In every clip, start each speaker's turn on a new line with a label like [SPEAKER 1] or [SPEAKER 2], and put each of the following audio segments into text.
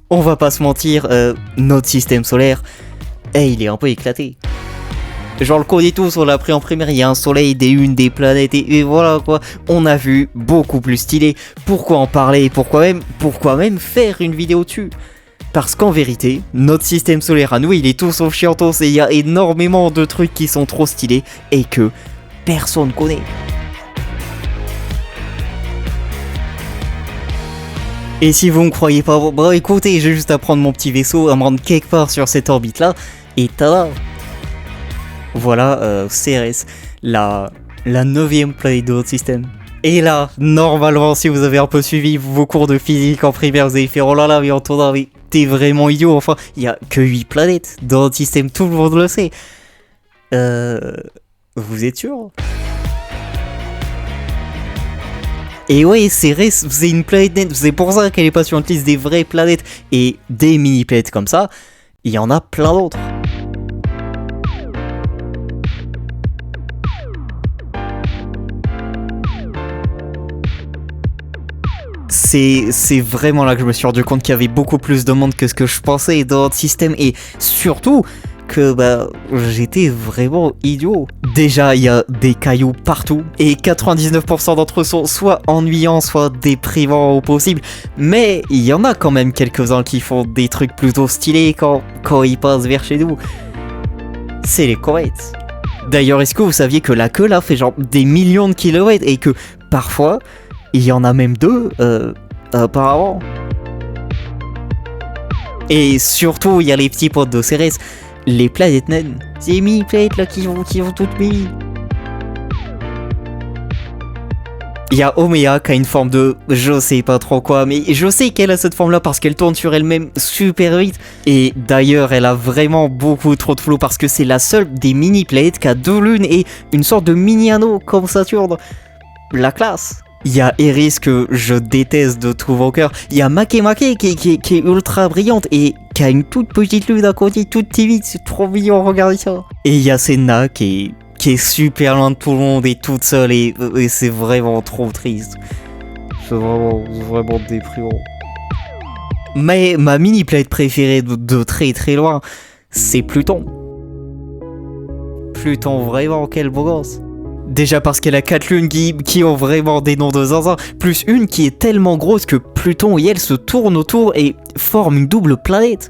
[SPEAKER 1] On va pas se mentir, notre système solaire, il est un peu éclaté. Genre le connaît tous, on l'a pris en primaire, il y a un soleil, des lunes, des planètes, et voilà quoi. On a vu beaucoup plus stylé. Pourquoi en parler, pourquoi même faire une vidéo dessus? Parce qu'en vérité, notre système solaire à nous, il est tout sauf chiantos et il y a énormément de trucs qui sont trop stylés et que personne connaît. Et si vous me croyez pas, bah écoutez, j'ai juste à prendre mon petit vaisseau, à me rendre quelque part sur cette orbite là, et tada! Voilà CRS, la 9ème planète de notre système. Et là, normalement, si vous avez un peu suivi vos cours de physique en primaire, vous allez faire oh là là, mais Antonin, mais t'es vraiment idiot, enfin, il y a que 8 planètes dans notre système, tout le monde le sait. Vous êtes sûr? Et ouais, Cérès, c'est une planète naine, c'est pour ça qu'elle est pas sur une liste des vraies planètes. Et des mini-planètes comme ça, il y en a plein d'autres. C'est vraiment là que je me suis rendu compte qu'il y avait beaucoup plus de monde que ce que je pensais dans notre système. Et surtout que j'étais vraiment idiot. Déjà, il y a des cailloux partout et 99% d'entre eux sont soit ennuyants, soit déprimants au possible. Mais il y en a quand même quelques-uns qui font des trucs plutôt stylés quand ils passent vers chez nous. C'est les comètes. D'ailleurs, est-ce que vous saviez que la queue là fait genre des millions de kilomètres et que parfois, il y en a même deux apparemment. Et surtout, il y a les petits potes de Cérès. Les planètes naines, ces mini-planètes là qui vont toutes mini. Il y a Oméa qui a une forme de je sais pas trop quoi, mais je sais qu'elle a cette forme là parce qu'elle tourne sur elle-même super vite. Et d'ailleurs, elle a vraiment beaucoup trop de flow parce que c'est la seule des mini-planètes qui a 2 lunes et une sorte de mini-anneau comme Saturne. La classe. Il y a Eris que je déteste de tout mon cœur. Il y a Makemake qui est ultra brillante et qui a une toute petite lune à côté, toute timide. C'est trop mignon, regardez ça. Et il y a Senna qui est super loin de tout le monde et toute seule et c'est vraiment trop triste. C'est vraiment déprimant. Mais ma mini-planète préférée de très très loin, c'est Pluton. Pluton, vraiment, quel beau gosse. Déjà parce qu'elle a 4 lunes qui ont vraiment des noms de zinzin, plus une qui est tellement grosse que Pluton et elle se tournent autour et forment une double planète.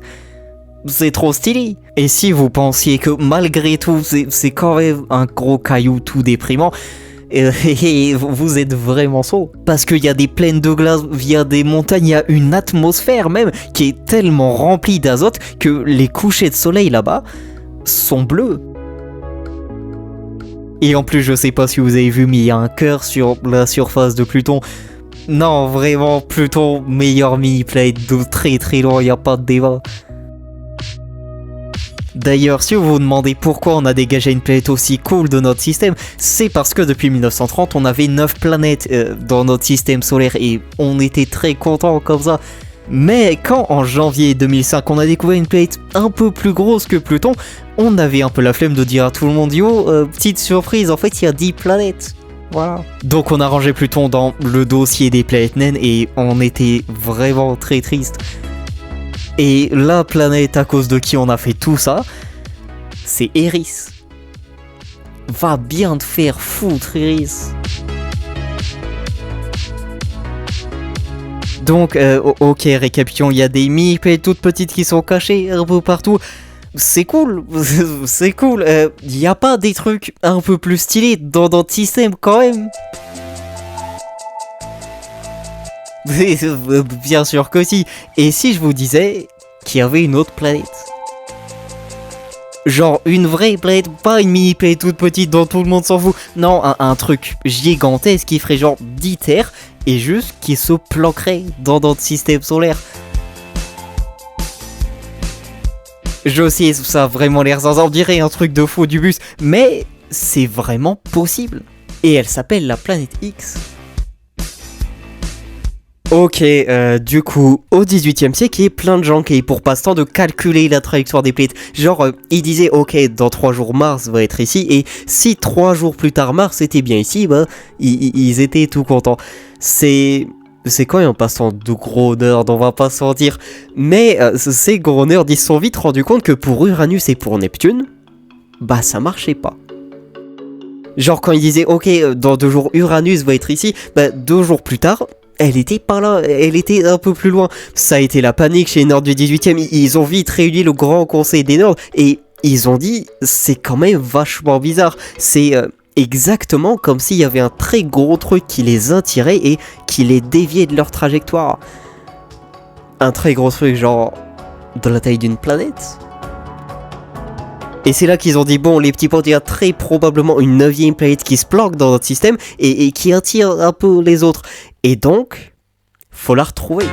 [SPEAKER 1] C'est trop stylé. Et si vous pensiez que malgré tout, c'est quand même un gros caillou tout déprimant, vous êtes vraiment sot. Parce qu'il y a des plaines de glace, il y a des montagnes, il y a une atmosphère même qui est tellement remplie d'azote que les couchers de soleil là-bas sont bleus. Et en plus, je sais pas si vous avez vu, mais il y a un cœur sur la surface de Pluton. Non, vraiment, Pluton, meilleur mini-planète de très très loin, il n'y a pas de débat. D'ailleurs, si vous vous demandez pourquoi on a dégagé une planète aussi cool de notre système, c'est parce que depuis 1930, on avait 9 planètes dans notre système solaire et on était très contents comme ça. Mais quand en janvier 2005 on a découvert une planète un peu plus grosse que Pluton, on avait un peu la flemme de dire à tout le monde yo, petite surprise, en fait il y a 10 planètes. Voilà. Donc on a rangé Pluton dans le dossier des planètes naines et on était vraiment très triste. Et la planète à cause de qui on a fait tout ça, c'est Eris. Va bien te faire foutre, Eris. Donc, ok, récapitulons, il y a des mini-planètes toutes petites qui sont cachées un peu partout. C'est cool, c'est cool. Il n'y a pas des trucs un peu plus stylés dans notre système quand même? Bien sûr que si. Et si je vous disais qu'il y avait une autre planète? Genre une vraie planète, pas une mini-planète toute petite dont tout le monde s'en fout. Non, un truc gigantesque qui ferait genre 10 terres et juste qui se planquerait dans notre système solaire. Je sais, ça a vraiment l'air zinzin, on dirait un truc de faux du bus, mais c'est vraiment possible. Et elle s'appelle la planète X. Ok, du coup, au 18e siècle, il y a plein de gens qui, pour passe-temps, de calculer la trajectoire des planètes. Genre, ils disaient, ok, dans 3 jours, Mars va être ici, et si 3 jours plus tard, Mars était bien ici, ils étaient tout contents. C'est c'est quand même un passe-temps de gros nerds, on va pas se mentir. Mais ces gros nerds, ils se sont vite rendus compte que pour Uranus et pour Neptune, bah ça marchait pas. Genre quand ils disaient ok, dans 2 jours Uranus va être ici, bah 2 jours plus tard, elle était pas là, elle était un peu plus loin. Ça a été la panique chez les nerds du 18e, ils ont vite réuni le grand conseil des nerds et ils ont dit c'est quand même vachement bizarre. C'est exactement comme s'il y avait un très gros truc qui les attirait et qui les déviait de leur trajectoire. Un très gros truc genre de la taille d'une planète. Et c'est là qu'ils ont dit bon les petits potes, il y a très probablement une 9e planète qui se planque dans notre système et qui attire un peu les autres. Et donc, faut la retrouver.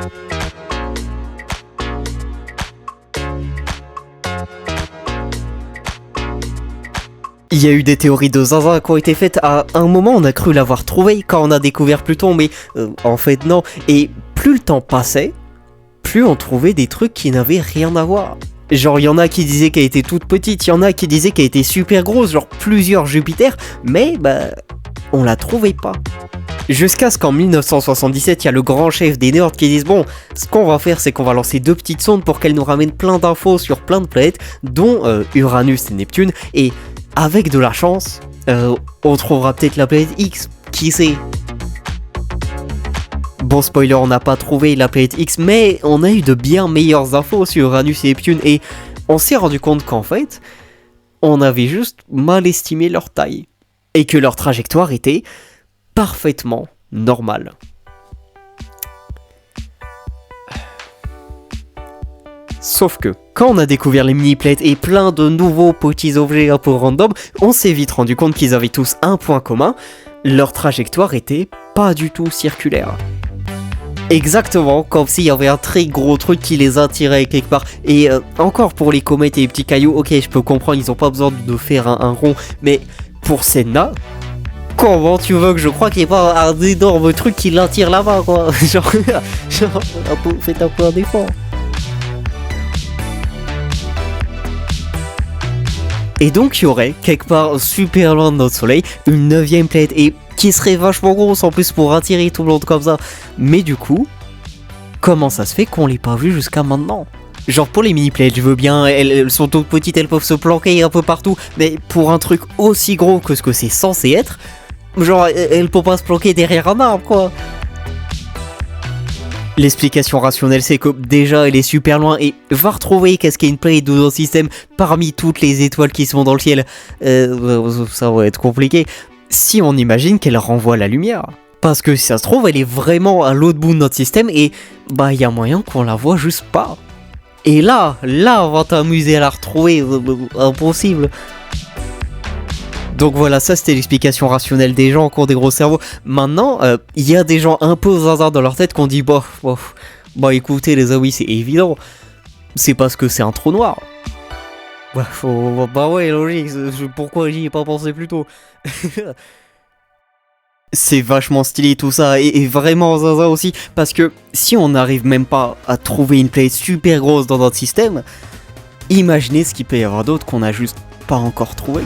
[SPEAKER 1] Il y a eu des théories de zinzin qui ont été faites. À un moment, on a cru l'avoir trouvée quand on a découvert Pluton, mais en fait non. Et plus le temps passait, plus on trouvait des trucs qui n'avaient rien à voir. Genre, il y en a qui disaient qu'elle était toute petite, il y en a qui disaient qu'elle était super grosse, genre plusieurs Jupiter, mais bah, on la trouvait pas. Jusqu'à ce qu'en 1977, il y a le grand chef des nerds qui disent bon, ce qu'on va faire, c'est qu'on va lancer 2 petites sondes pour qu'elles nous ramènent plein d'infos sur plein de planètes, dont Uranus et Neptune, et avec de la chance, on trouvera peut-être la planète X, qui sait. Bon spoiler, on n'a pas trouvé la planète X, mais on a eu de bien meilleures infos sur Uranus et Neptune et on s'est rendu compte qu'en fait, on avait juste mal estimé leur taille et que leur trajectoire était parfaitement normale. Sauf que, quand on a découvert les mini-planètes et plein de nouveaux petits objets un peu random, on s'est vite rendu compte qu'ils avaient tous un point commun, leur trajectoire était pas du tout circulaire. Exactement, comme s'il y avait un très gros truc qui les attirait quelque part. Et encore pour les comètes et les petits cailloux, ok, je peux comprendre, ils ont pas besoin de faire un rond, mais pour Senna, comment tu veux que je crois qu'il n'y ait pas un énorme truc qui l'attire là-bas, quoi. genre faites un peu un effort. Et donc il y aurait, quelque part super loin de notre soleil, une 9e planète, et qui serait vachement grosse en plus pour attirer tout le monde comme ça. Mais du coup, comment ça se fait qu'on l'ait pas vu jusqu'à maintenant ? Genre pour les mini-planètes, je veux bien, elles sont toutes petites, elles peuvent se planquer un peu partout, mais pour un truc aussi gros que ce que c'est censé être, genre elles peuvent pas se planquer derrière un arbre, quoi. L'explication rationnelle, c'est que déjà elle est super loin et va retrouver qu'est-ce qu'est une planète de notre système parmi toutes les étoiles qui sont dans le ciel. Ça va être compliqué. Si on imagine qu'elle renvoie la lumière. Parce que si ça se trouve, elle est vraiment à l'autre bout de notre système et bah il y a moyen qu'on la voit juste pas. Et là, on va t'amuser à la retrouver, impossible. Donc voilà, ça c'était l'explication rationnelle des gens qui ont des gros cerveaux. Maintenant, il y a des gens un peu zinzin dans leur tête qui ont dit bah écoutez les amis, c'est évident, c'est parce que c'est un trou noir. Bah ouais, logique, pourquoi j'y ai pas pensé plus tôt. C'est vachement stylé tout ça, et vraiment zinzin aussi, parce que si on n'arrive même pas à trouver une planète super grosse dans notre système, imaginez ce qu'il peut y avoir d'autre qu'on a juste pas encore trouvé.